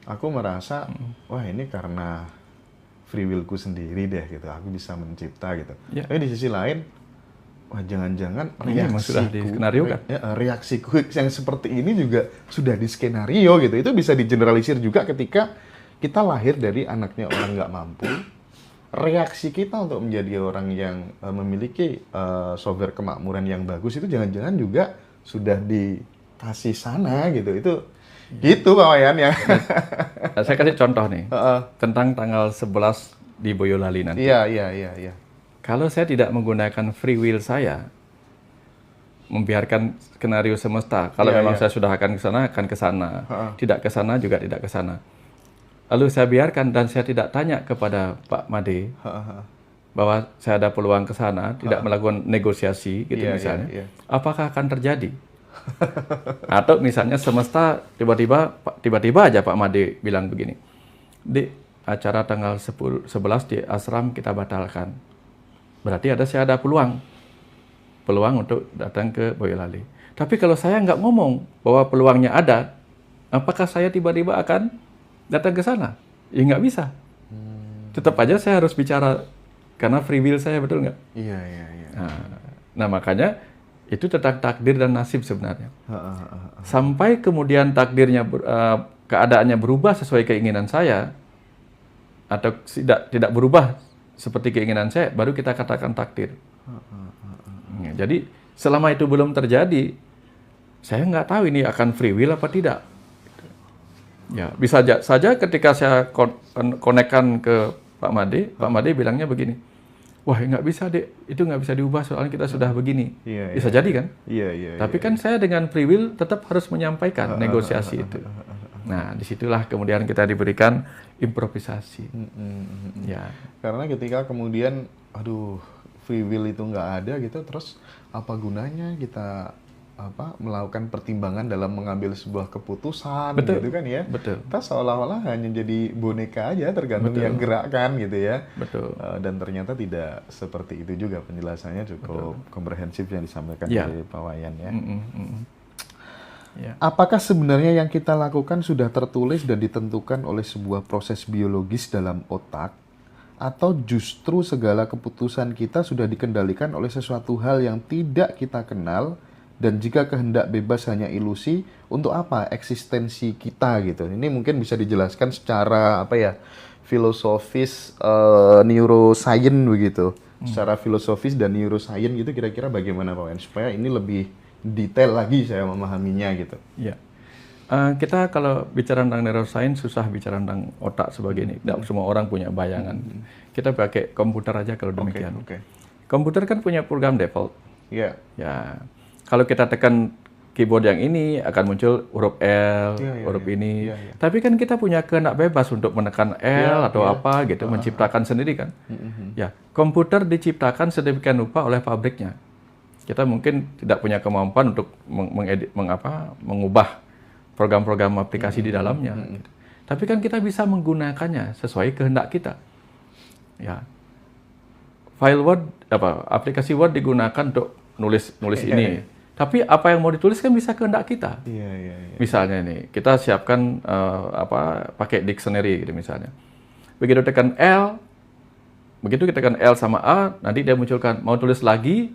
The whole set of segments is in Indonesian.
aku merasa wah ini karena free willku sendiri deh gitu, aku bisa mencipta gitu. Ya. Tapi di sisi lain, wah jangan-jangan Ini memang sudah diskenariokan. reaksiku yang seperti ini juga sudah di skenario gitu. Itu bisa digeneralisir juga ketika kita lahir dari anaknya orang nggak mampu. Reaksi kita untuk menjadi orang yang memiliki software kemakmuran yang bagus itu jangan-jangan juga sudah dikasih sana gitu. Itu gitu Pak Wayan ya. Nah, saya kasih contoh nih tentang tanggal 11 di Boyolali nanti. Iya. Kalau saya tidak menggunakan free will saya, membiarkan skenario semesta. Kalau memang saya sudah akan ke sana. Tidak ke sana juga tidak ke sana. Lalu saya biarkan dan saya tidak tanya kepada Pak Made bahwa saya ada peluang ke sana, tidak melakukan negosiasi gitu misalnya. Apakah akan terjadi? Atau misalnya semesta tiba-tiba aja Pak Made bilang begini, di acara tanggal 11 di ashram kita batalkan. Berarti saya ada peluang untuk datang ke Boyolali. Tapi kalau saya nggak ngomong bahwa peluangnya ada, apakah saya tiba-tiba akan datang ke sana? Ya nggak bisa. Tetap aja saya harus bicara karena free will saya, betul nggak? Iya. Nah makanya itu tentang takdir dan nasib sebenarnya. Sampai kemudian takdirnya, keadaannya berubah sesuai keinginan saya, atau tidak berubah seperti keinginan saya, baru kita katakan takdir. Jadi selama itu belum terjadi, saya nggak tahu ini akan free will apa tidak. Ya, bisa saja ketika saya konekkan ke Pak Made bilangnya begini, wah nggak bisa dek, itu nggak bisa diubah soalnya kita sudah begini. Bisa jadi kan? Tapi kan saya dengan free will tetap harus menyampaikan negosiasi itu. Nah, disitulah kemudian kita diberikan improvisasi. Ya. Karena ketika kemudian, free will itu nggak ada gitu, terus apa gunanya kita melakukan pertimbangan dalam mengambil sebuah keputusan, gitu kan ya? Betul. Kita seolah-olah hanya jadi boneka aja, tergantung yang gerakkan gitu ya. Betul. Dan ternyata tidak seperti itu juga, penjelasannya cukup komprehensif yang disampaikan oleh Pak Wayan ya. Apakah sebenarnya yang kita lakukan sudah tertulis dan ditentukan oleh sebuah proses biologis dalam otak, atau justru segala keputusan kita sudah dikendalikan oleh sesuatu hal yang tidak kita kenal, dan jika kehendak bebas hanya ilusi, untuk apa eksistensi kita gitu? Ini mungkin bisa dijelaskan secara filosofis, neuroscience begitu. Secara filosofis dan neuroscience gitu, kira-kira bagaimana Pak Wayan supaya ini lebih detail lagi saya memahaminya gitu. Ya. Kita kalau bicara tentang neuroscience susah bicara tentang otak sebagai ini. Tidak semua orang punya bayangan. Kita pakai komputer aja kalau demikian. Komputer kan punya program default. Ya. Kalau kita tekan keyboard yang ini akan muncul huruf L, huruf ini. Tapi kan kita punya kehendak bebas untuk menekan L atau apa gitu, menciptakan sendiri kan. Ya, komputer diciptakan sedemikian rupa oleh pabriknya. Kita mungkin tidak punya kemampuan untuk mengubah program-program aplikasi di dalamnya. Gitu. Tapi kan kita bisa menggunakannya sesuai kehendak kita. Ya. File Word, aplikasi Word digunakan untuk nulis ini. Tapi apa yang mau ditulis kan bisa kehendak kita. Misalnya ini, kita siapkan pakai dictionary gitu misalnya. Begitu tekan L sama A, nanti dia munculkan mau tulis lagi,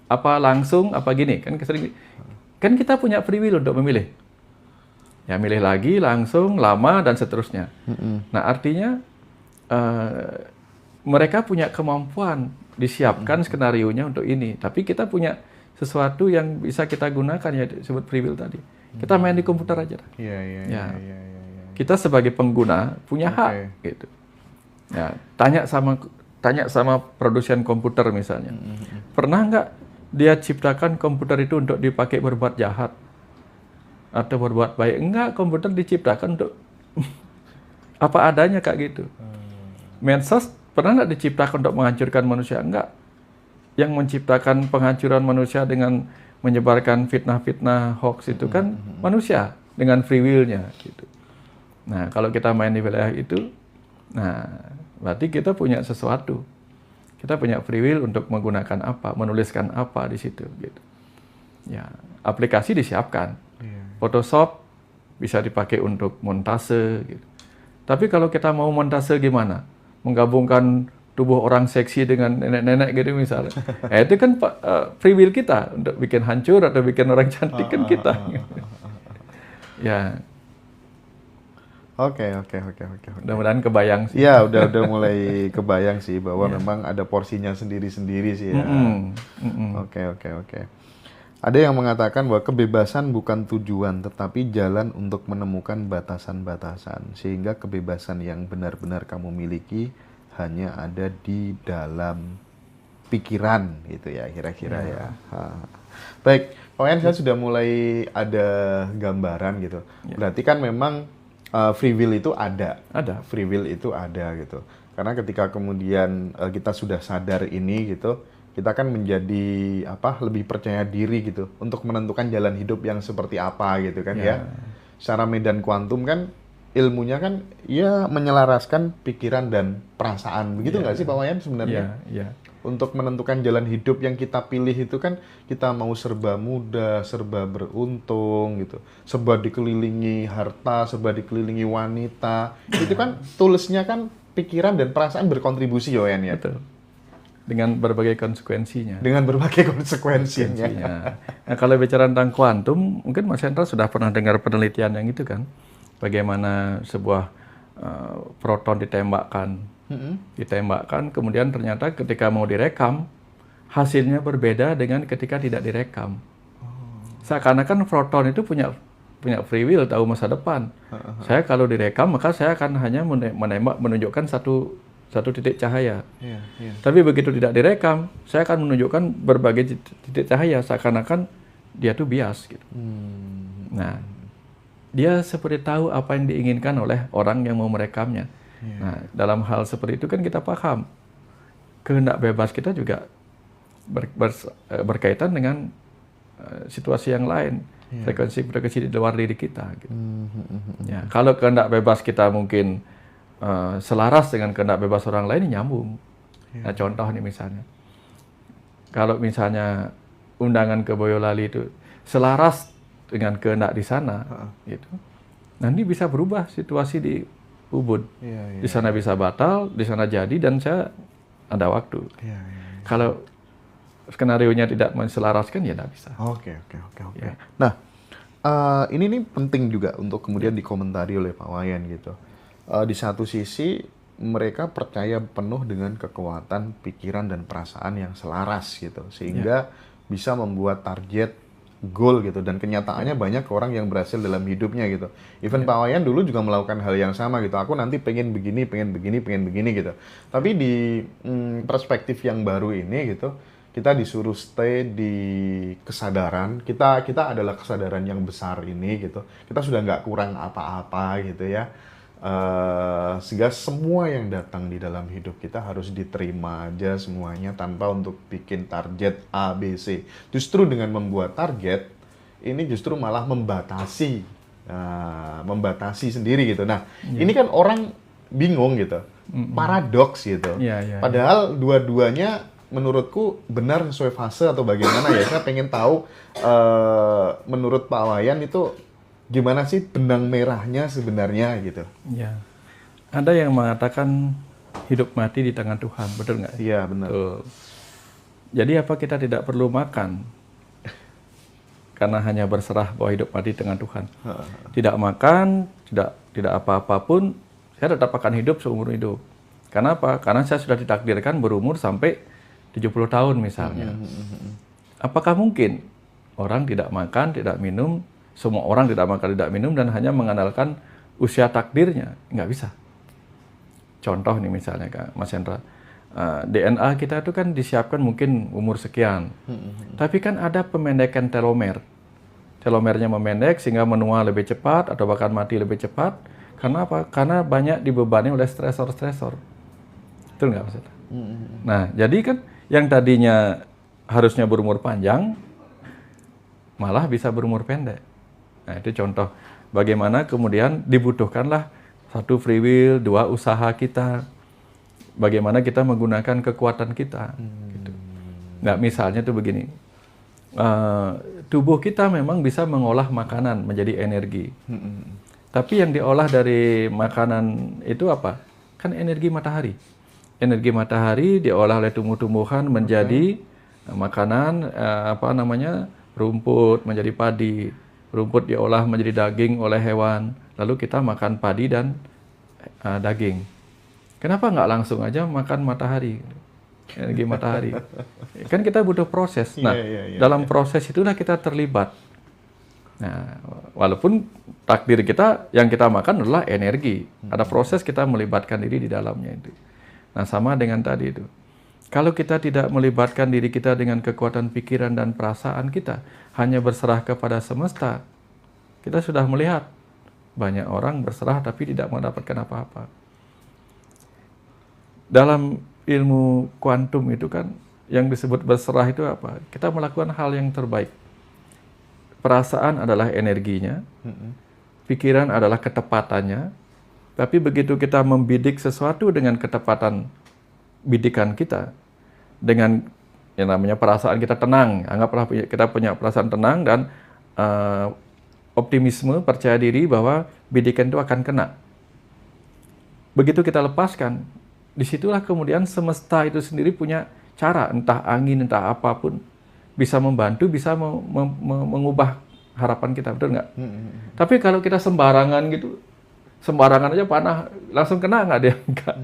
apa langsung, apa gini. Kan kita punya free will untuk memilih. Ya, milih lagi, langsung, lama, dan seterusnya. Nah, artinya mereka punya kemampuan disiapkan skenarionya untuk ini. Tapi kita punya sesuatu yang bisa kita gunakan, ya disebut free will tadi. Kita main di komputer aja. Kita sebagai pengguna punya hak gitu. Ya, tanya sama produsen komputer misalnya. Pernah nggak dia ciptakan komputer itu untuk dipakai berbuat jahat atau berbuat baik? Enggak, komputer diciptakan untuk apa adanya kayak gitu. Medsos pernah nggak diciptakan untuk menghancurkan manusia? Enggak. Yang menciptakan penghancuran manusia dengan menyebarkan fitnah-fitnah hoax itu kan manusia dengan free will-nya gitu. Nah, kalau kita main di wilayah itu, berarti kita punya sesuatu. Kita punya free will untuk menggunakan apa, menuliskan apa di situ gitu. Ya, aplikasi disiapkan. Photoshop bisa dipakai untuk montase gitu. Tapi kalau kita mau mentase gimana? Menggabungkan tubuh orang seksi dengan nenek-nenek gitu misalnya. Itu kan free will kita untuk bikin hancur atau bikin orang cantik kan kita. Ya. Oke. Mudah-mudahan kebayang sih. Iya, udah mulai kebayang sih bahwa memang ada porsinya sendiri-sendiri sih ya. Oke. Ada yang mengatakan bahwa kebebasan bukan tujuan, tetapi jalan untuk menemukan batasan-batasan. Sehingga kebebasan yang benar-benar kamu miliki hanya ada di dalam pikiran gitu ya, kira-kira ya. Baik, Pak saya sudah mulai ada gambaran gitu. Berarti kan memang free will itu ada. Free will itu ada gitu. Karena ketika kemudian kita sudah sadar ini gitu, kita kan menjadi lebih percaya diri gitu untuk menentukan jalan hidup yang seperti apa gitu kan ya. Secara medan kuantum kan ilmunya kan ya menyelaraskan pikiran dan perasaan. Begitu nggak sih Pak Wayan sebenarnya? Untuk menentukan jalan hidup yang kita pilih itu kan kita mau serba muda, serba beruntung gitu. Serba dikelilingi harta, serba dikelilingi wanita. Itu kan tulisnya kan pikiran dan perasaan berkontribusi ya Wayan ya. Betul. Dengan berbagai konsekuensinya. Nah, kalau bicara tentang kuantum, mungkin Mas Hendra sudah pernah dengar penelitian yang itu kan. Bagaimana sebuah proton ditembakkan, kemudian ternyata ketika mau direkam, hasilnya berbeda dengan ketika tidak direkam. Seakan-akan proton itu punya free will, tahu masa depan. Saya kalau direkam, maka saya akan hanya menunjukkan satu titik cahaya. Tapi begitu tidak direkam, saya akan menunjukkan berbagai titik cahaya, seakan-akan dia tuh bias gitu. Nah, dia seperti tahu apa yang diinginkan oleh orang yang mau merekamnya. Nah, dalam hal seperti itu kan kita paham kehendak bebas kita juga berkaitan dengan situasi yang lain, frekuensi di luar diri kita. Gitu. Ya, kalau kehendak bebas kita mungkin selaras dengan kehendak bebas orang lain, nyambung. Nah, contoh nih misalnya, kalau misalnya undangan ke Boyolali itu selaras dengan kehendak di sana, gitu, nanti bisa berubah situasi di Ubud. Di sana bisa batal, di sana jadi, dan saya ada waktu. Kalau skenario-nya tidak menselaraskan, ya tidak bisa. Oke. Nah, ini penting juga untuk kemudian dikomentari oleh Pak Wayan gitu. Di satu sisi mereka percaya penuh dengan kekuatan pikiran dan perasaan yang selaras gitu, sehingga bisa membuat target goal gitu, dan kenyataannya banyak orang yang berhasil dalam hidupnya gitu. Even Pak Wayan dulu juga melakukan hal yang sama gitu. Aku nanti pengen begini gitu. Tapi di perspektif yang baru ini gitu, kita disuruh stay di kesadaran. Kita adalah kesadaran yang besar ini gitu. Kita sudah nggak kurang apa-apa gitu ya. Sehingga semua yang datang di dalam hidup kita harus diterima aja semuanya tanpa untuk bikin target A, B, C. Justru dengan membuat target, ini justru malah membatasi sendiri gitu. Nah, ini kan orang bingung gitu, paradoks gitu. Padahal dua-duanya menurutku benar sesuai fase atau bagaimana ya. Saya pengen tahu menurut Pak Wayan itu gimana sih benang merahnya sebenarnya gitu? Ya, ada yang mengatakan hidup mati di tangan Tuhan, betul nggak? Iya benar. Jadi apa kita tidak perlu makan karena hanya berserah bahwa hidup mati di tangan Tuhan? Tidak makan, tidak apa-apa pun, saya tetap akan hidup seumur hidup. Karena apa? Karena saya sudah ditakdirkan berumur sampai 70 tahun misalnya. Apakah mungkin orang tidak makan, tidak minum? Semua orang tidak makan, tidak minum, dan hanya mengandalkan usia takdirnya. Nggak bisa. Contoh nih misalnya Kak Mas Hendra, DNA kita itu kan disiapkan mungkin umur sekian. Tapi kan ada pemendekan telomer. Telomernya memendek sehingga menua lebih cepat atau bahkan mati lebih cepat. Karena apa? Karena banyak dibebani oleh stresor-stresor. Betul nggak Mas Hendra? Nah, jadi kan yang tadinya harusnya berumur panjang, malah bisa berumur pendek. Nah, itu contoh bagaimana kemudian dibutuhkanlah satu free will, dua usaha kita, bagaimana kita menggunakan kekuatan kita. Gitu. Nah, misalnya tuh begini, tubuh kita memang bisa mengolah makanan menjadi energi. Tapi yang diolah dari makanan itu apa? Kan energi matahari. Energi matahari diolah oleh tumbuh-tumbuhan menjadi makanan, rumput menjadi padi. Rumput diolah menjadi daging oleh hewan. Lalu kita makan padi dan daging. Kenapa nggak langsung aja makan matahari? Energi matahari. Kan kita butuh proses. Nah, dalam proses itulah kita terlibat. Nah, walaupun takdir kita yang kita makan adalah energi, ada proses kita melibatkan diri di dalamnya itu. Nah, sama dengan tadi itu. Kalau kita tidak melibatkan diri kita dengan kekuatan pikiran dan perasaan kita, hanya berserah kepada semesta, kita sudah melihat banyak orang berserah tapi tidak mendapatkan apa-apa. Dalam ilmu kuantum itu kan, yang disebut berserah itu apa? Kita melakukan hal yang terbaik. Perasaan adalah energinya, pikiran adalah ketepatannya, tapi begitu kita membidik sesuatu dengan ketepatan bidikan kita, dengan yang namanya perasaan kita tenang, anggaplah kita punya perasaan tenang dan optimisme, percaya diri bahwa bidikan itu akan kena. Begitu kita lepaskan, disitulah kemudian semesta itu sendiri punya cara, entah angin, entah apapun, bisa membantu, bisa mengubah harapan kita, betul nggak? Tapi kalau kita sembarangan gitu, sembarangan aja panah, langsung kena nggak dia? Enggak.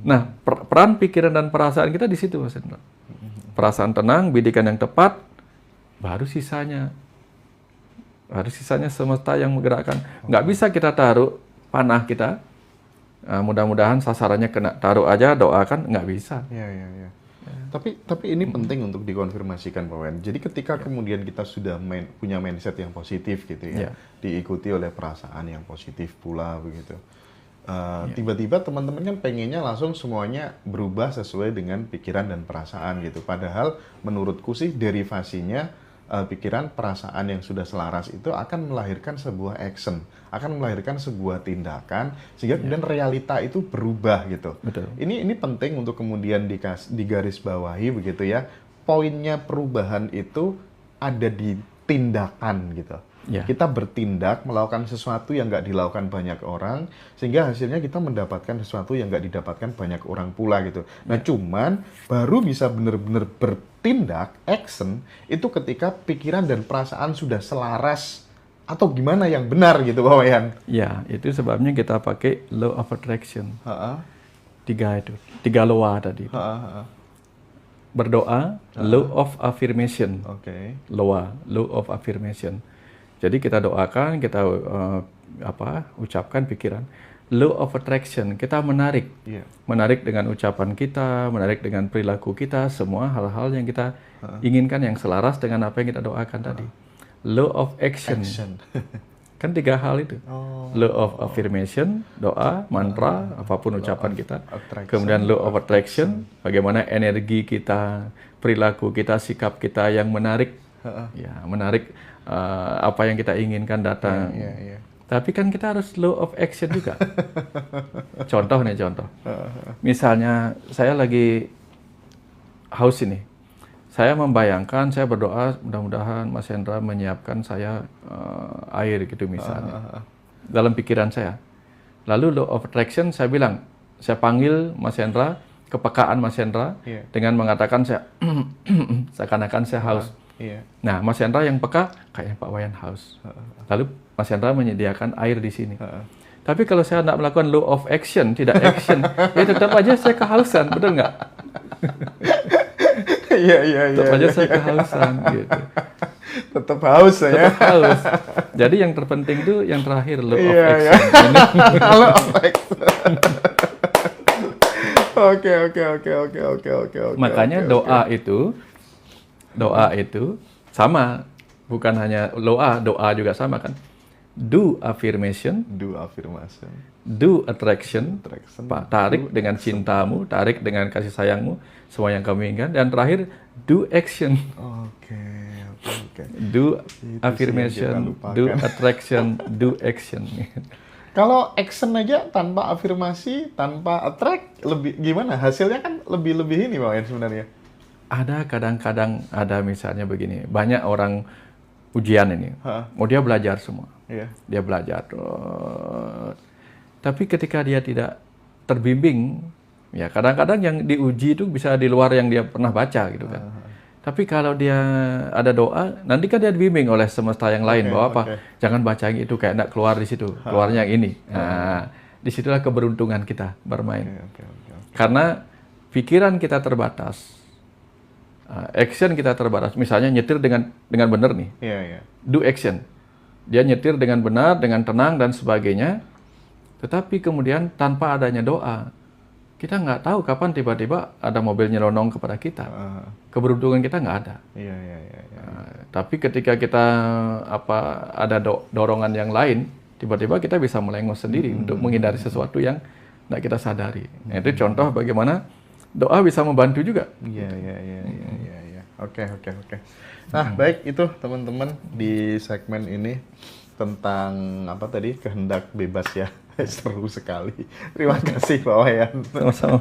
Nah, peran pikiran dan perasaan kita di situ, Mas Hendra. Perasaan tenang, bidikan yang tepat, baru sisanya semesta yang menggerakkan. Nggak bisa kita taruh panah kita, mudah-mudahan sasarannya kena, taruh aja, doakan, nggak bisa. Iya. Tapi ini penting untuk dikonfirmasikan, Pak Wayan. Jadi ketika kemudian kita sudah punya mindset yang positif gitu ya, diikuti oleh perasaan yang positif pula begitu. Tiba-tiba teman-teman kan pengennya langsung semuanya berubah sesuai dengan pikiran dan perasaan gitu. Padahal menurutku sih derivasinya pikiran, perasaan yang sudah selaras itu akan melahirkan sebuah action, akan melahirkan sebuah tindakan, sehingga kemudian realita itu berubah gitu. Betul. Ini penting untuk kemudian digarisbawahi begitu ya. Poinnya perubahan itu ada di tindakan gitu. Kita bertindak, melakukan sesuatu yang nggak dilakukan banyak orang, sehingga hasilnya kita mendapatkan sesuatu yang nggak didapatkan banyak orang pula gitu. Nah, cuman baru bisa benar-benar bertindak, action, itu ketika pikiran dan perasaan sudah selaras, atau gimana yang benar gitu, Pak Wayan? Ya, itu sebabnya kita pakai law of attraction. Tiga law tadi. Berdoa, law of affirmation. Law of affirmation. Jadi kita doakan, kita ucapkan pikiran. Law of attraction, kita menarik. Menarik dengan ucapan kita, menarik dengan perilaku kita, semua hal-hal yang kita inginkan yang selaras dengan apa yang kita doakan tadi. Law of action. Kan tiga hal itu. Law of affirmation, doa, mantra, apapun ucapan kita. Kemudian law of attraction, bagaimana energi kita, perilaku kita, sikap kita yang menarik. Menarik apa yang kita inginkan datang. Tapi kan kita harus law of action juga. Contoh. Misalnya saya lagi haus ini. Saya membayangkan, saya berdoa mudah-mudahan Mas Hendra menyiapkan saya air gitu misalnya. Dalam pikiran saya. Lalu law of attraction saya bilang, saya panggil Mas Hendra, kepekaan Mas Hendra dengan mengatakan saya seakan-akan saya haus. Nah, Mas Hendra yang peka, kayaknya Pak Wayan haus. Lalu Mas Hendra menyediakan air di sini. Tapi kalau saya tidak melakukan law of action, tidak action, ya tetap aja saya kehausan, betul nggak? Tetap aja saya kehausan, gitu. Tetap haus saya. Tetap haus. Jadi yang terpenting itu yang terakhir, law of action. Law of action. Oke. Makanya doa itu sama, bukan hanya doa juga sama kan. Do affirmation, do attraction, tarik dengan cintamu, tarik dengan kasih sayangmu, semua yang kamu inginkan, dan terakhir do action. Do affirmation, do attraction, do action. Kalau action aja tanpa afirmasi, tanpa attract, lebih gimana? Hasilnya kan lebih ini Pak Wayan sebenarnya. Ada kadang-kadang ada misalnya begini, banyak orang ujian ini. Oh, dia belajar semua. Iya. Dia belajar. Tapi ketika dia tidak terbimbing, ya kadang-kadang yang diuji itu bisa di luar yang dia pernah baca gitu kan. Tapi kalau dia ada doa, nanti kan dia dibimbing oleh semesta yang lain bahwa apa? Jangan baca yang itu, kayak enggak keluar di situ, keluarnya yang ini. Nah, disitulah keberuntungan kita bermain. Karena pikiran kita terbatas, action kita terbatas. Misalnya nyetir dengan benar nih, do action. Dia nyetir dengan benar, dengan tenang dan sebagainya. Tetapi kemudian tanpa adanya doa, kita nggak tahu kapan tiba-tiba ada mobil nyelonong kepada kita. Keberuntungan kita nggak ada. Tapi ketika kita ada dorongan yang lain, tiba-tiba kita bisa melengos sendiri untuk menghindari sesuatu yang nggak kita sadari. Nah, itu contoh bagaimana doa bisa membantu juga. Oke. Nah, baik, itu teman-teman di segmen ini tentang apa tadi, kehendak bebas ya. Seru sekali. Terima kasih Pak Wayan. Sama-sama.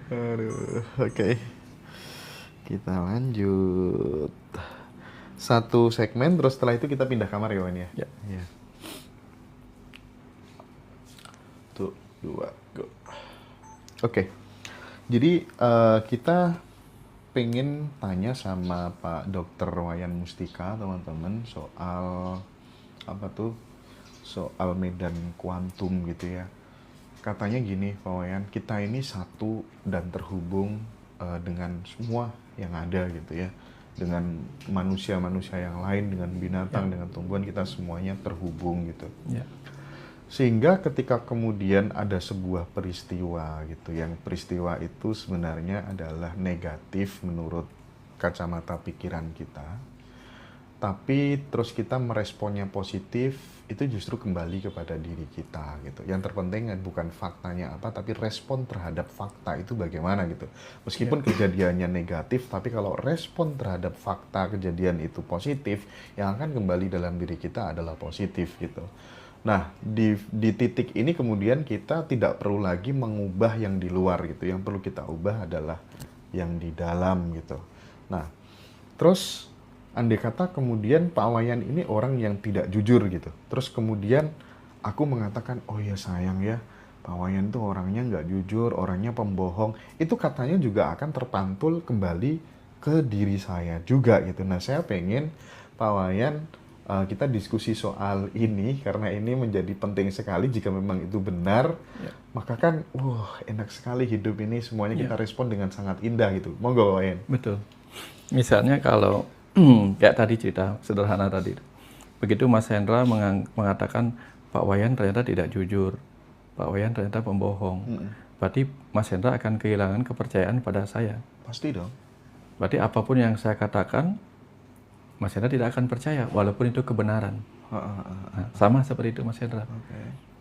Aduh, oke. Kita lanjut. Satu segmen, terus setelah itu kita pindah kamar ya, Wayan ya? Ya. 1, 2, go. Oke. Jadi kita pengen tanya sama Pak Dr. Wayan Mustika, teman-teman, soal soal medan kuantum gitu ya. Katanya gini Pak Wayan, kita ini satu dan terhubung dengan semua yang ada gitu ya. Dengan manusia-manusia yang lain, dengan binatang, dengan tumbuhan, kita semuanya terhubung gitu. Sehingga ketika kemudian ada sebuah peristiwa gitu, yang peristiwa itu sebenarnya adalah negatif menurut kacamata pikiran kita, tapi terus kita meresponnya positif, itu justru kembali kepada diri kita gitu. Yang terpenting bukan faktanya apa, tapi respon terhadap fakta itu bagaimana gitu. Meskipun kejadiannya negatif, tapi kalau respon terhadap fakta kejadian itu positif, yang akan kembali dalam diri kita adalah positif gitu. Nah, di titik ini kemudian kita tidak perlu lagi mengubah yang di luar gitu. Yang perlu kita ubah adalah yang di dalam gitu. Nah, terus andai kata kemudian Pak Wayan ini orang yang tidak jujur gitu. Terus kemudian aku mengatakan, oh ya sayang ya, Pak Wayan itu orangnya nggak jujur, orangnya pembohong. Itu katanya juga akan terpantul kembali ke diri saya juga gitu. Nah, saya pengen Pak Wayan kita diskusi soal ini, karena ini menjadi penting sekali. Jika memang itu benar, maka kan enak sekali hidup ini, semuanya kita respon dengan sangat indah gitu. Monggo Wayan. Betul. Misalnya kalau kayak tadi cerita sederhana tadi, begitu Mas Hendra mengatakan Pak Wayan ternyata tidak jujur, Pak Wayan ternyata pembohong, berarti Mas Hendra akan kehilangan kepercayaan pada saya. Pasti dong. Berarti apapun yang saya katakan, Mas Hendra tidak akan percaya, walaupun itu kebenaran. Nah, sama seperti itu Mas Hendra.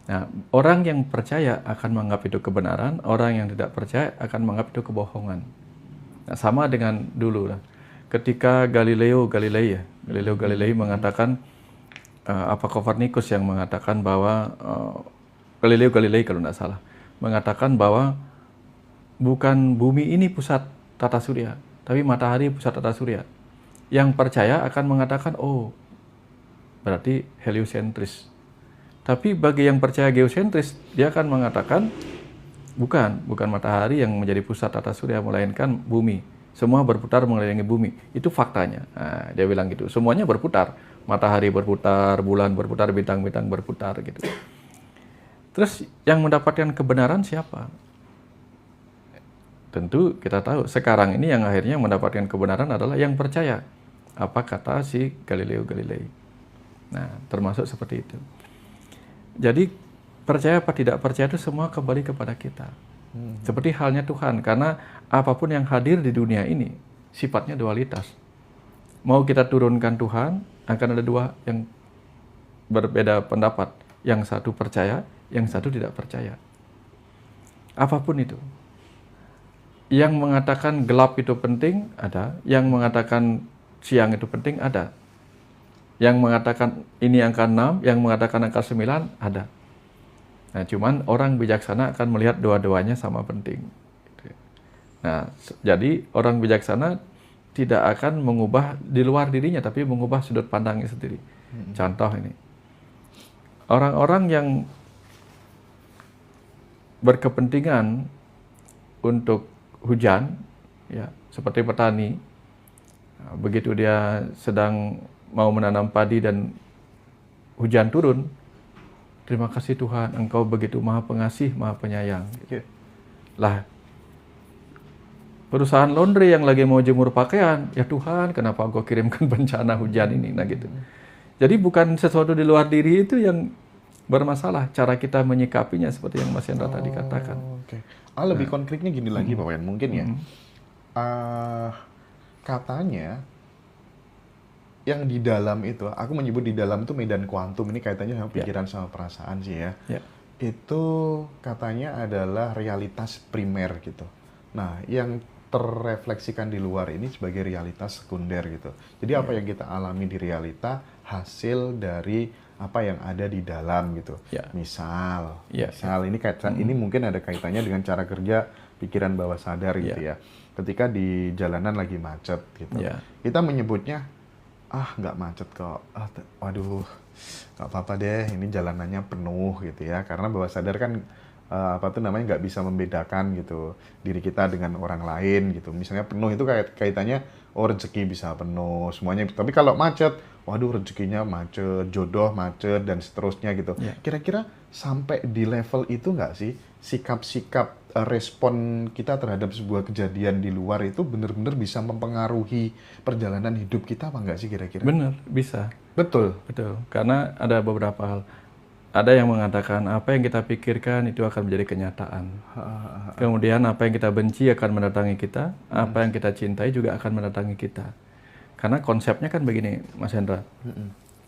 Nah, orang yang percaya akan menganggap itu kebenaran, orang yang tidak percaya akan menganggap itu kebohongan. Nah, sama dengan dulu lah. Ketika Galileo Galilei mengatakan, Kopernikus yang mengatakan bahwa, Galileo Galilei kalau tidak salah, mengatakan bahwa bukan bumi ini pusat tata surya, tapi matahari pusat tata surya. Yang percaya akan mengatakan, oh, berarti heliosentris. Tapi bagi yang percaya geosentris, dia akan mengatakan, bukan matahari yang menjadi pusat tata surya, melainkan bumi. Semua berputar mengelilingi bumi. Itu faktanya. Nah, dia bilang gitu. Semuanya berputar. Matahari berputar, bulan berputar, bintang-bintang berputar gitu. Terus yang mendapatkan kebenaran siapa? Tentu kita tahu sekarang ini yang akhirnya mendapatkan kebenaran adalah yang percaya apa kata si Galileo Galilei. Nah, termasuk seperti itu. Jadi percaya apa tidak percaya itu semua kembali kepada kita. Seperti halnya Tuhan, karena apapun yang hadir di dunia ini sifatnya dualitas. Mau kita turunkan Tuhan, akan ada dua yang berbeda pendapat. Yang satu percaya, yang satu tidak percaya. Apapun itu. Yang mengatakan gelap itu penting, ada. Yang mengatakan siang itu penting, ada. Yang mengatakan ini angka 6, yang mengatakan angka 9, ada. Nah, cuman orang bijaksana akan melihat dua-duanya sama penting. Nah, jadi orang bijaksana tidak akan mengubah di luar dirinya, tapi mengubah sudut pandangnya sendiri. Contoh ini, orang-orang yang berkepentingan untuk hujan, ya seperti petani, begitu dia sedang mau menanam padi dan hujan turun, terima kasih Tuhan, Engkau begitu maha pengasih, maha penyayang. Lah, perusahaan laundry yang lagi mau jemur pakaian, ya Tuhan, kenapa Engkau kirimkan bencana hujan ini? Nah gitu. Jadi bukan sesuatu di luar diri itu yang bermasalah, cara kita menyikapinya seperti yang Mas Hendra tadi katakan. Okay. Lebih konkretnya gini lagi Pak Wayan, mungkin ya. Katanya yang di dalam itu, aku menyebut di dalam itu medan kuantum, ini kaitannya sama pikiran sama perasaan sih ya. Itu katanya adalah realitas primer gitu. Nah, yang terrefleksikan di luar ini sebagai realitas sekunder gitu. Jadi apa yang kita alami di realita hasil dari apa yang ada di dalam gitu. Misal ini ini mungkin ada kaitannya dengan cara kerja pikiran bawah sadar gitu ya. Ketika di jalanan lagi macet gitu. Kita menyebutnya nggak macet kok. Waduh, nggak apa-apa deh, ini jalanannya penuh gitu ya. Karena bawah sadar kan nggak bisa membedakan gitu diri kita dengan orang lain gitu. Misalnya penuh itu kaitannya rezeki bisa penuh semuanya. Tapi kalau macet, waduh rezekinya macet, jodoh macet dan seterusnya gitu. Kira-kira sampai di level itu nggak sih sikap-sikap respon kita terhadap sebuah kejadian di luar itu benar-benar bisa mempengaruhi perjalanan hidup kita apa nggak sih kira-kira? Benar, bisa. Betul. Karena ada beberapa hal. Ada yang mengatakan apa yang kita pikirkan itu akan menjadi kenyataan. Kemudian apa yang kita benci akan mendatangi kita, apa yang kita cintai juga akan mendatangi kita. Karena konsepnya kan begini, Mas Hendra.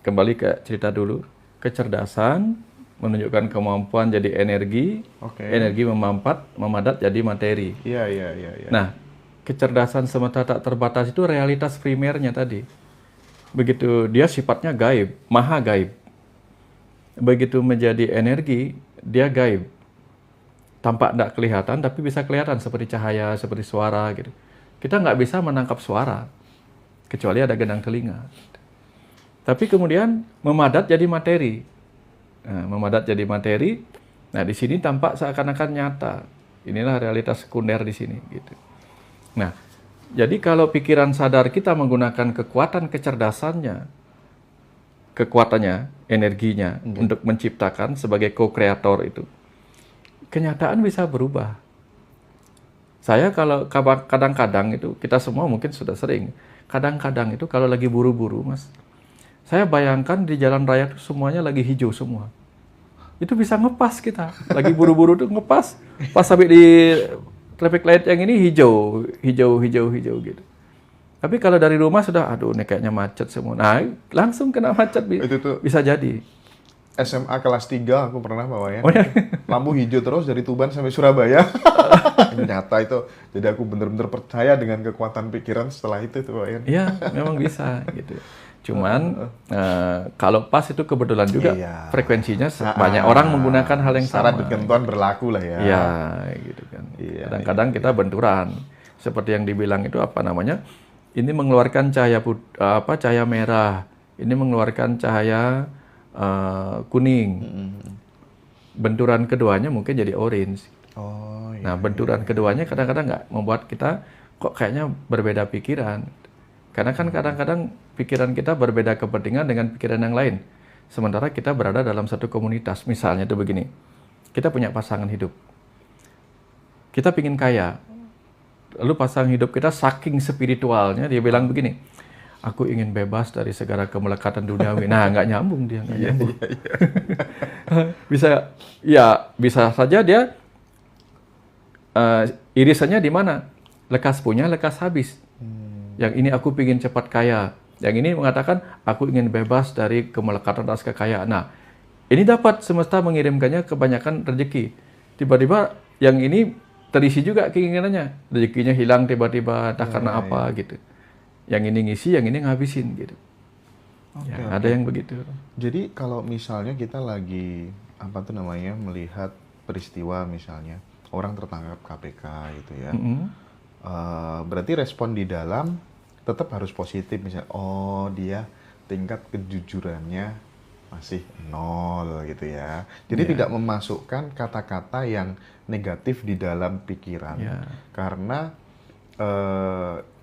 Kembali ke cerita dulu, kecerdasan menunjukkan kemampuan jadi energi, energi memadat jadi materi. Nah, kecerdasan semesta tak terbatas itu realitas primernya tadi. Begitu dia sifatnya gaib, maha gaib. Begitu menjadi energi, dia gaib. Tampak tidak kelihatan, tapi bisa kelihatan seperti cahaya, seperti suara gitu. Kita nggak bisa menangkap suara, kecuali ada gendang telinga. Tapi kemudian memadat jadi materi. Memadat jadi materi. Nah di sini tampak seakan-akan nyata. Inilah realitas sekunder di sini gitu. Nah, jadi kalau pikiran sadar kita menggunakan kekuatan kecerdasannya, kekuatannya, energinya untuk menciptakan sebagai co-kreator itu, kenyataan bisa berubah. Saya kalau kadang-kadang itu, kita semua mungkin sudah sering, kadang-kadang itu kalau lagi buru-buru, Mas, saya bayangkan di jalan raya itu semuanya lagi hijau semua. Itu bisa ngepas kita. Lagi buru-buru tuh ngepas, pas sampai di traffic light yang ini hijau gitu. Tapi kalau dari rumah sudah, aduh ini kayaknya macet semua. Nah, langsung kena macet bisa jadi. SMA kelas 3 aku pernah bawa ya. Lampu hijau terus dari Tuban sampai Surabaya. Nyata itu. Jadi aku benar-benar percaya dengan kekuatan pikiran setelah itu tuh, Pak Yan. Iya, memang bisa gitu. Cuman kalau pas itu kebetulan juga frekuensinya banyak orang menggunakan hal yang sama. Syarat ketentuan berlaku lah ya. Iya, gitu kan. Kadang-kadang kita benturan. Seperti yang dibilang itu apa namanya? Ini mengeluarkan cahaya merah, ini mengeluarkan cahaya kuning. Benturan keduanya mungkin jadi orange. Nah, benturan keduanya kadang-kadang nggak membuat kita kok kayaknya berbeda pikiran. Karena kan kadang-kadang pikiran kita berbeda kepentingan dengan pikiran yang lain. Sementara kita berada dalam satu komunitas. Misalnya itu begini, kita punya pasangan hidup. Kita pingin kaya. Lalu pasangan hidup kita saking spiritualnya, dia bilang begini, aku ingin bebas dari segala kemelekatan duniawi. Nah, nggak nyambung dia. Bisa saja dia irisannya di mana? Lekas punya, lekas habis. Yang ini aku ingin cepat kaya. Yang ini mengatakan, aku ingin bebas dari kemelekatan atas kekayaan. Nah, ini dapat semesta mengirimkannya kebanyakan rezeki. Tiba-tiba yang ini terisi juga keinginannya, rezekinya hilang tiba-tiba, entah karena apa gitu. Yang ini ngisi, yang ini ngabisin gitu. Ada yang begitu. Jadi kalau misalnya kita lagi melihat peristiwa misalnya orang tertangkap KPK gitu ya, berarti respon di dalam tetap harus positif misalnya. Oh, dia tingkat kejujurannya masih 0 gitu ya. Jadi tidak memasukkan kata-kata yang negatif di dalam pikiran. Karena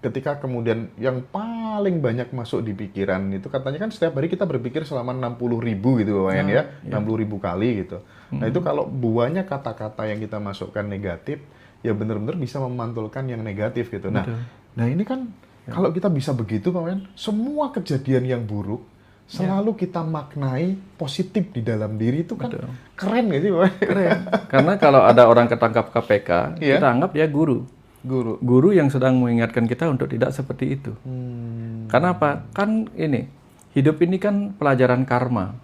ketika kemudian yang paling banyak masuk di pikiran itu katanya kan setiap hari kita berpikir selama 60.000 gitu Pak Wayan ya. 60.000 kali gitu. Nah itu kalau buahnya kata-kata yang kita masukkan negatif, ya benar-benar bisa memantulkan yang negatif gitu. Nah ini kan kalau kita bisa begitu Pak Wayan, semua kejadian yang buruk selalu kita maknai positif di dalam diri itu kan keren gak sih Pak? Keren. Karena kalau ada orang ketangkap KPK, kita anggap dia guru. Guru yang sedang mengingatkan kita untuk tidak seperti itu. Karena apa? Kan ini, hidup ini kan pelajaran karma.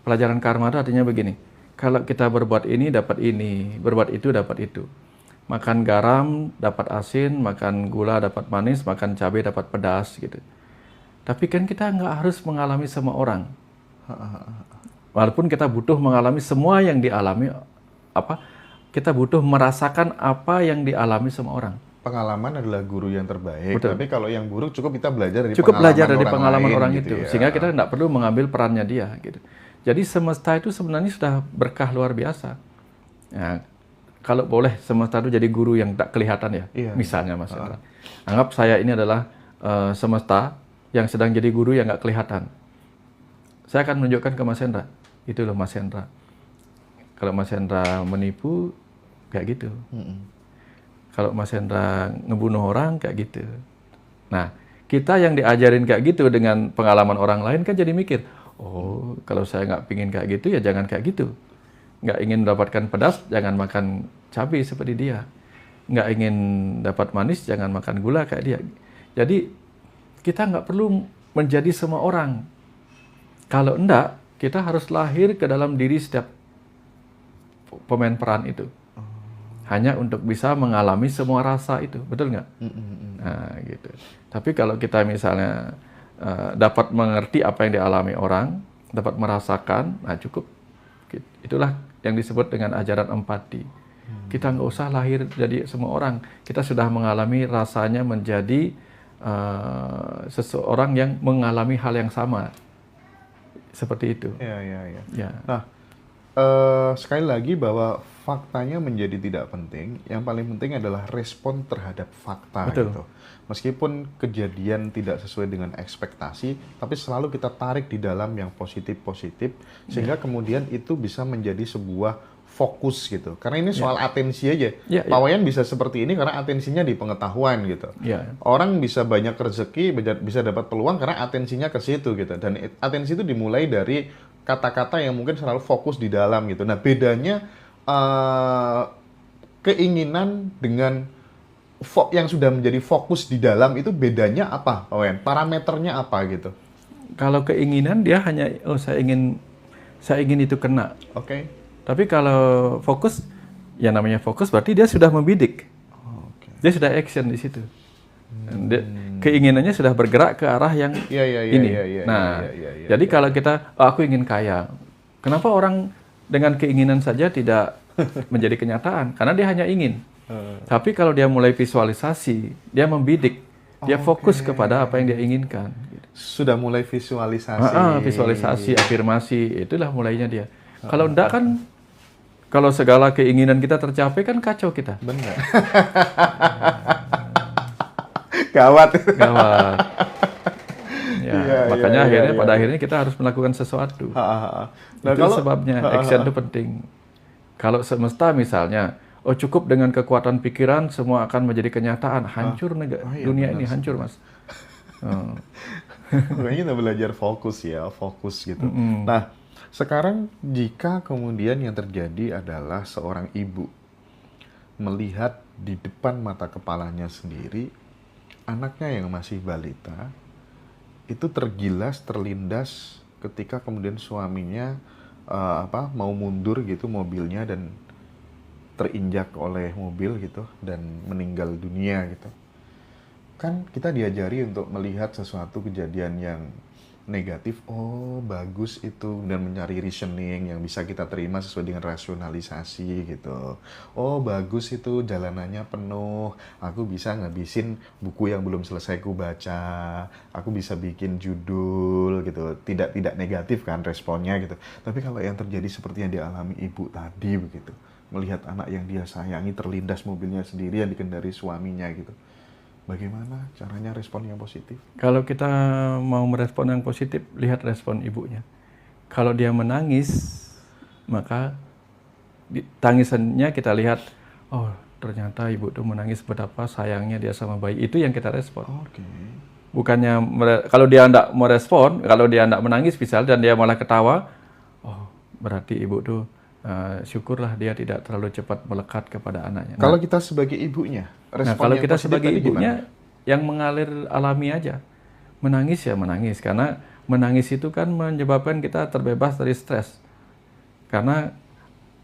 Pelajaran karma itu artinya begini. Kalau kita berbuat ini dapat ini, berbuat itu dapat itu. Makan garam dapat asin, makan gula dapat manis, makan cabai dapat pedas gitu. Tapi kan kita nggak harus mengalami semua orang. Walaupun kita butuh mengalami semua yang dialami kita butuh merasakan apa yang dialami sama orang. Pengalaman adalah guru yang terbaik. Tapi kalau yang buruk cukup kita belajar dari pengalaman orang itu. Ya. Sehingga kita tidak perlu mengambil perannya dia. Gitu. Jadi semesta itu sebenarnya sudah berkah luar biasa. Nah, kalau boleh semesta itu jadi guru yang tak kelihatan ya. Misalnya Mas Hendra. Anggap saya ini adalah semesta yang sedang jadi guru yang nggak kelihatan. Saya akan menunjukkan ke Mas Hendra. Itu loh Mas Hendra. Kalau Mas Hendra menipu, kayak gitu. Kalau Mas Hendra ngebunuh orang, kayak gitu. Nah, kita yang diajarin kayak gitu dengan pengalaman orang lain kan jadi mikir, oh, kalau saya nggak pingin kayak gitu, ya jangan kayak gitu. Nggak ingin mendapatkan pedas, jangan makan cabai seperti dia. Nggak ingin dapat manis, jangan makan gula kayak dia. Jadi, kita nggak perlu menjadi semua orang. Kalau enggak, kita harus lahir ke dalam diri setiap pemain peran itu. Hanya untuk bisa mengalami semua rasa itu, betul nggak? Nah, gitu. Tapi kalau kita misalnya dapat mengerti apa yang dialami orang, dapat merasakan, nah cukup. Itulah yang disebut dengan ajaran empati. Kita nggak usah lahir jadi semua orang. Kita sudah mengalami rasanya menjadi seseorang yang mengalami hal yang sama. Seperti itu. Ya. Nah, sekali lagi bahwa faktanya menjadi tidak penting. Yang paling penting adalah respon terhadap fakta. Gitu. Meskipun kejadian tidak sesuai dengan ekspektasi, tapi selalu kita tarik di dalam yang positif-positif, sehingga kemudian itu bisa menjadi sebuah fokus gitu. Karena ini soal atensi aja. Pak Wayan bisa seperti ini karena atensinya di pengetahuan gitu. Orang bisa banyak rezeki, bisa dapat peluang karena atensinya ke situ gitu. Dan atensi itu dimulai dari kata-kata yang mungkin selalu fokus di dalam gitu. Nah, bedanya keinginan dengan yang sudah menjadi fokus di dalam itu bedanya apa, Pak Wayan? Parameternya apa gitu? Kalau keinginan dia hanya saya ingin itu kena. Tapi kalau fokus, ya namanya fokus berarti dia sudah membidik. Dia sudah action di situ. Keinginannya sudah bergerak ke arah yang ini. Jadi kalau kita, aku ingin kaya. Kenapa orang dengan keinginan saja tidak menjadi kenyataan? Karena dia hanya ingin. Tapi kalau dia mulai visualisasi, dia membidik, dia fokus kepada apa yang dia inginkan. Sudah mulai visualisasi. Visualisasi, afirmasi, itulah mulainya dia. Kalau enggak kan, kalau segala keinginan kita tercapai kan kacau kita. Benar. Gawat. Makanya pada akhirnya kita harus melakukan sesuatu. Nah, itu sebabnya action itu penting. Kalau semesta misalnya, cukup dengan kekuatan pikiran semua akan menjadi kenyataan. Hancur dunia ini hancur, Mas. Makanya kita belajar fokus gitu. Nah, sekarang jika kemudian yang terjadi adalah seorang ibu melihat di depan mata kepalanya sendiri anaknya yang masih balita itu tergilas, terlindas ketika kemudian suaminya mau mundur gitu mobilnya dan terinjak oleh mobil gitu dan meninggal dunia gitu. Kan kita diajari untuk melihat sesuatu kejadian negatif, oh bagus itu, dan mencari reasoning yang bisa kita terima sesuai dengan rasionalisasi gitu. Oh bagus itu, jalanannya penuh, aku bisa ngabisin buku yang belum selesai ku baca, aku bisa bikin judul gitu. Tidak negatif kan responnya gitu. Tapi kalau yang terjadi seperti yang dialami ibu tadi begitu, melihat anak yang dia sayangi terlindas mobilnya sendiri yang dikendari suaminya gitu. Bagaimana caranya respon yang positif? Kalau kita mau merespon yang positif, lihat respon ibunya. Kalau dia menangis, maka tangisannya kita lihat, oh ternyata ibu tuh menangis betapa sayangnya dia sama bayi. Itu yang kita respon. Oke. Bukannya kalau dia tidak merespon, kalau dia tidak menangis misalnya dan dia malah ketawa, oh berarti ibu tuh syukurlah dia tidak terlalu cepat melekat kepada anaknya. Kalau kita sebagai ibunya, kalau kita sebagai ibunya yang mengalir alami aja, menangis ya menangis, karena menangis itu kan menyebabkan kita terbebas dari stres. Karena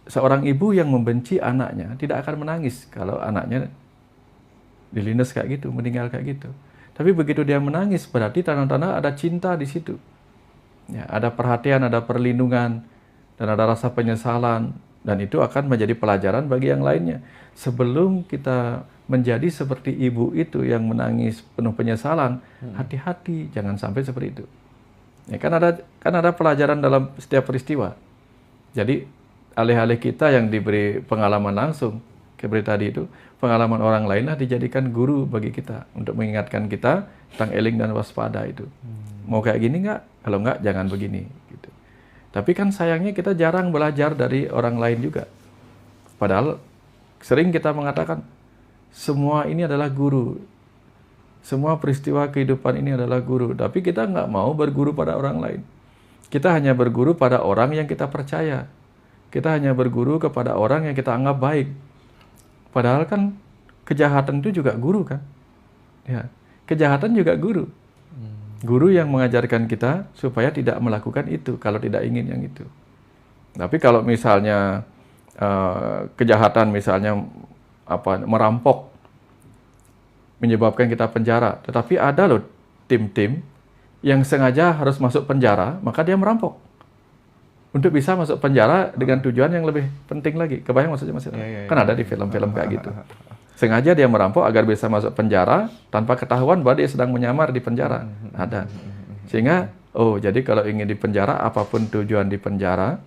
seorang ibu yang membenci anaknya tidak akan menangis kalau anaknya dilindas kayak gitu, meninggal kayak gitu. Tapi begitu dia menangis, berarti tanda-tanda ada cinta di situ. Ya, ada perhatian, ada perlindungan, dan ada rasa penyesalan. Dan itu akan menjadi pelajaran bagi yang lainnya. Sebelum kita menjadi seperti ibu itu yang menangis penuh penyesalan, hati-hati, jangan sampai seperti itu. Ya, kan ada pelajaran dalam setiap peristiwa. Jadi, alih-alih kita yang diberi pengalaman langsung, seperti tadi itu, pengalaman orang lainlah dijadikan guru bagi kita untuk mengingatkan kita tentang eling dan waspada itu. Mau kayak gini nggak? Kalau nggak, jangan begini. Gitu. Tapi kan sayangnya kita jarang belajar dari orang lain juga. Padahal sering kita mengatakan semua ini adalah guru. Semua peristiwa kehidupan ini adalah guru. Tapi kita nggak mau berguru pada orang lain. Kita hanya berguru pada orang yang kita percaya. Kita hanya berguru kepada orang yang kita anggap baik. Padahal kan kejahatan itu juga guru kan. Ya, kejahatan juga guru. Guru yang mengajarkan kita supaya tidak melakukan itu kalau tidak ingin yang itu. Tapi kalau misalnya kejahatan misalnya merampok menyebabkan kita penjara, tetapi ada loh tim-tim yang sengaja harus masuk penjara, maka dia merampok. Untuk bisa masuk penjara dengan tujuan yang lebih penting lagi. Kebayang maksudnya Mas? Kan ada di film-film kayak gitu. Sengaja dia merampok agar bisa masuk penjara tanpa ketahuan bahwa dia sedang menyamar di penjara. Ada. Sehingga, jadi kalau ingin di penjara, apapun tujuan di penjara,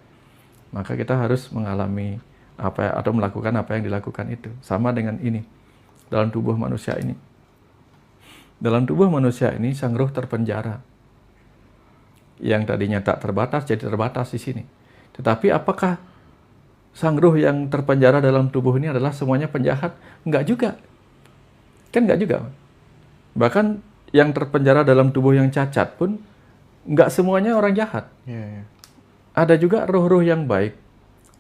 maka kita harus mengalami atau melakukan apa yang dilakukan itu. Sama dengan ini. Dalam tubuh manusia ini. Dalam tubuh manusia ini, sang ruh terpenjara. Yang tadinya tak terbatas, jadi terbatas di sini. Tetapi apakah sang ruh yang terpenjara dalam tubuh ini adalah semuanya penjahat? Enggak juga. Kan enggak juga. Bahkan yang terpenjara dalam tubuh yang cacat pun enggak semuanya orang jahat. Ada juga roh-roh yang baik.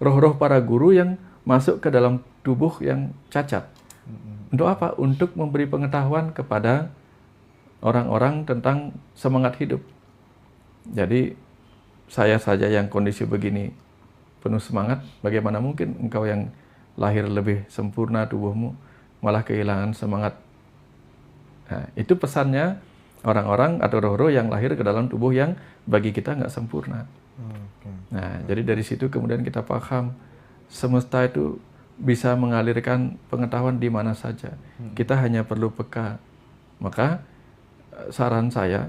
Roh-roh para guru yang masuk ke dalam tubuh yang cacat. Untuk apa? Untuk memberi pengetahuan kepada orang-orang tentang semangat hidup. Jadi saya saja yang kondisi begini penuh semangat, bagaimana mungkin engkau yang lahir lebih sempurna tubuhmu malah kehilangan semangat. Nah, itu pesannya orang-orang atau roh-roh yang lahir ke dalam tubuh yang bagi kita nggak sempurna. Nah, jadi dari situ kemudian kita paham semesta itu bisa mengalirkan pengetahuan di mana saja. Kita hanya perlu peka. Maka saran saya,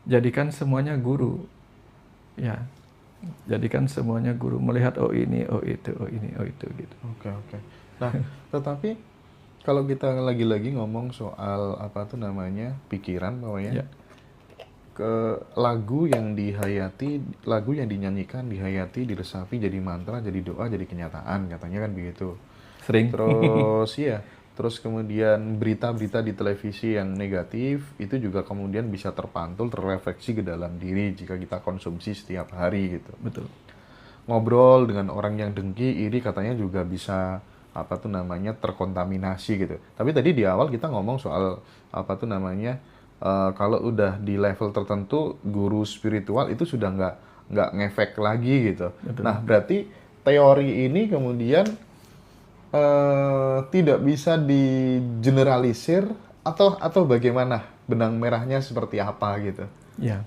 jadikan semuanya guru. Ya. Jadikan semuanya guru, melihat ini, itu, ini, itu gitu. Oke. Nah, tetapi kalau kita lagi-lagi ngomong soal pikiran bawahnya. Ke lagu yang dihayati, lagu yang dinyanyikan, dihayati, diresapi jadi mantra, jadi doa, jadi kenyataan, katanya kan begitu. Sering. Terus kemudian berita-berita di televisi yang negatif itu juga kemudian bisa terpantul, terrefleksi ke dalam diri jika kita konsumsi setiap hari gitu. Betul. Ngobrol dengan orang yang dengki, iri katanya juga bisa terkontaminasi gitu. Tapi tadi di awal kita ngomong soal kalau udah di level tertentu guru spiritual itu sudah nggak ngefek lagi gitu. Betul. Nah berarti teori ini kemudian tidak bisa digeneralisir atau bagaimana, benang merahnya seperti apa gitu? Ya,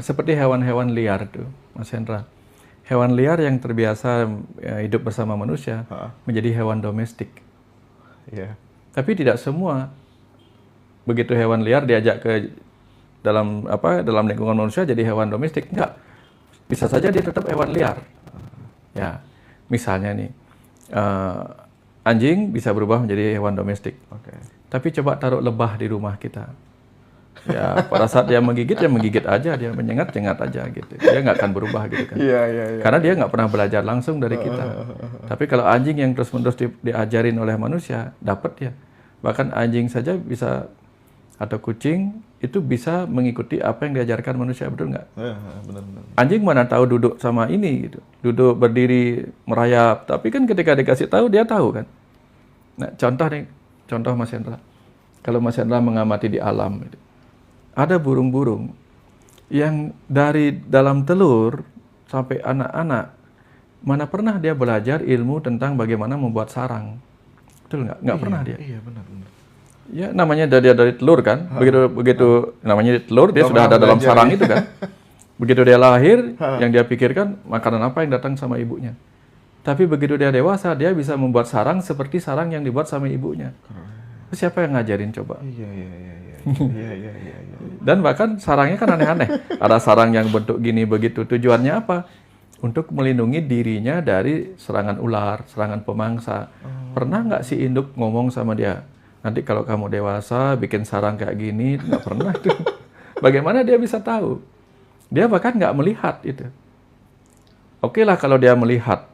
Seperti hewan-hewan liar tuh, Mas Hendra. Hewan liar yang terbiasa hidup bersama manusia menjadi hewan domestik. Yeah. Tapi tidak semua begitu hewan liar diajak ke dalam lingkungan manusia jadi hewan domestik. Enggak. Bisa saja dia tetap hewan liar. Ya. Misalnya nih, anjing bisa berubah menjadi hewan domestik. Tapi coba taruh lebah di rumah kita. Ya, pada saat dia menggigit, ya menggigit aja, dia menyengat-nyengat aja gitu. Dia nggak akan berubah gitu kan. Karena dia nggak pernah belajar langsung dari kita. Tapi kalau anjing yang terus-menerus diajarin oleh manusia, dapat ya. Bahkan anjing saja bisa, atau kucing, itu bisa mengikuti apa yang diajarkan manusia, betul nggak? Benar. Anjing mana tahu duduk sama ini gitu. Duduk, berdiri, merayap. Tapi kan ketika dikasih tahu, dia tahu kan. Nah, contoh Mas Hendra. Kalau Mas Hendra mengamati di alam gitu. Ada burung-burung yang dari dalam telur sampai anak-anak, mana pernah dia belajar ilmu tentang bagaimana membuat sarang. Betul nggak? Nggak pernah dia. Iya, benar. Ya, namanya dari telur kan. Begitu namanya dari telur, dia sudah ada dalam sarang itu kan. Begitu dia lahir, yang dia pikirkan makanan apa yang datang sama ibunya. Tapi begitu dia dewasa, dia bisa membuat sarang seperti sarang yang dibuat sama ibunya. Siapa yang ngajarin coba? Iya. Dan bahkan sarangnya kan aneh-aneh. Ada sarang yang bentuk gini begitu. Tujuannya apa? Untuk melindungi dirinya dari serangan ular, serangan pemangsa. Pernah nggak si induk ngomong sama dia, nanti kalau kamu dewasa bikin sarang kayak gini? Nggak pernah itu. Bagaimana dia bisa tahu? Dia bahkan nggak melihat itu. Oke lah kalau dia melihat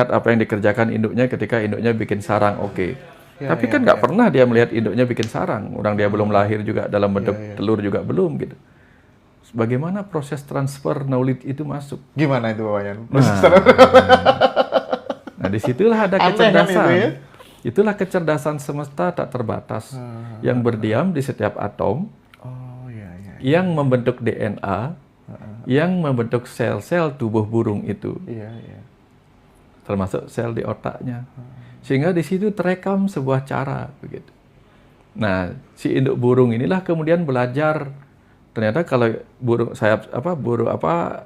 apa yang dikerjakan induknya ketika induknya bikin sarang, oke. Tapi kan nggak pernah dia melihat induknya bikin sarang. Orang dia belum lahir juga, dalam bentuk telur juga belum gitu. Bagaimana proses transfer knowledge itu masuk? Gimana itu Pak Wayan? Nah disitulah ada kecerdasan. Itulah kecerdasan semesta tak terbatas. Yang berdiam di setiap atom. Yang membentuk DNA. Yang membentuk sel-sel tubuh burung itu. Termasuk sel di otaknya. Sehingga di situ terekam sebuah cara begitu. Nah, si induk burung inilah kemudian belajar. Ternyata kalau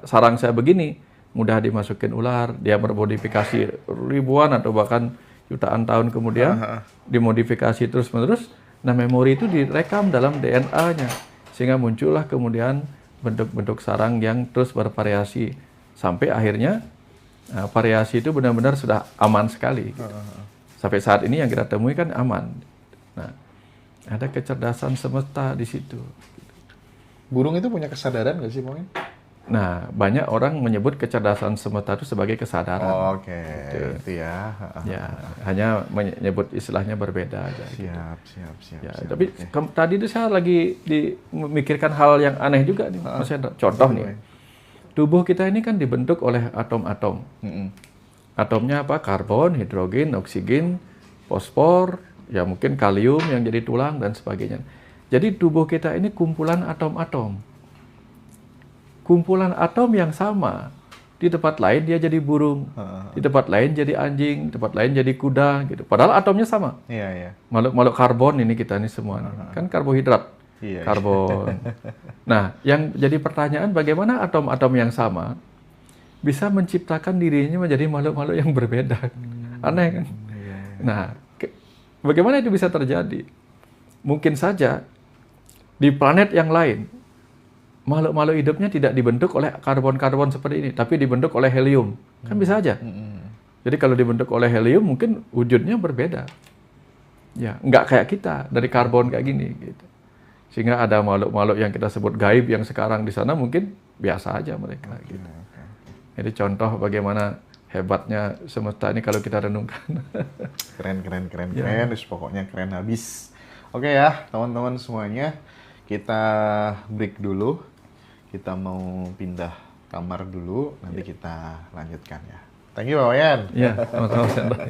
sarang saya begini, mudah dimasukin ular, dia bermodifikasi ribuan atau bahkan jutaan tahun kemudian dimodifikasi terus-menerus. Nah, memori itu direkam dalam DNA-nya. Sehingga muncullah kemudian bentuk-bentuk sarang yang terus bervariasi sampai akhirnya variasi itu benar-benar sudah aman sekali. Sampai saat ini yang kita temui kan aman. Nah, ada kecerdasan semesta di situ. Burung itu punya kesadaran nggak sih, Bang? Nah, banyak orang menyebut kecerdasan semesta itu sebagai kesadaran. Oke, itu ya. Ya, hanya menyebut istilahnya berbeda aja. Siap. Ya, tapi tadi itu saya lagi memikirkan hal yang aneh juga nih, Mas Hendra. Contoh nih, tubuh kita ini kan dibentuk oleh atom-atom. Atomnya apa? Karbon, hidrogen, oksigen, fosfor, ya mungkin kalium yang jadi tulang dan sebagainya. Jadi tubuh kita ini kumpulan atom-atom. Kumpulan atom yang sama. Di tempat lain dia jadi burung, di tempat lain jadi anjing, di tempat lain jadi kuda gitu. Padahal atomnya sama. Makhluk-makhluk karbon ini kita ini semua. Kan karbohidrat. Karbon. Nah, yang jadi pertanyaan bagaimana atom-atom yang sama bisa menciptakan dirinya menjadi makhluk-makhluk yang berbeda. Aneh kan? Nah, bagaimana itu bisa terjadi? Mungkin saja di planet yang lain, makhluk-makhluk hidupnya tidak dibentuk oleh karbon-karbon seperti ini, tapi dibentuk oleh helium. Kan bisa aja. Jadi kalau dibentuk oleh helium, mungkin wujudnya berbeda. Ya, nggak kayak kita, dari karbon kayak gini. Gitu. Sehingga ada makhluk-makhluk yang kita sebut gaib yang sekarang di sana mungkin biasa aja mereka. Gitu. Jadi contoh bagaimana hebatnya semesta ini kalau kita renungkan. Keren. Pokoknya keren habis. Oke ya, teman-teman semuanya. Kita break dulu. Kita mau pindah kamar dulu. Nanti kita lanjutkan ya. Thank you, Pak Wayan. Iya, sama-sama.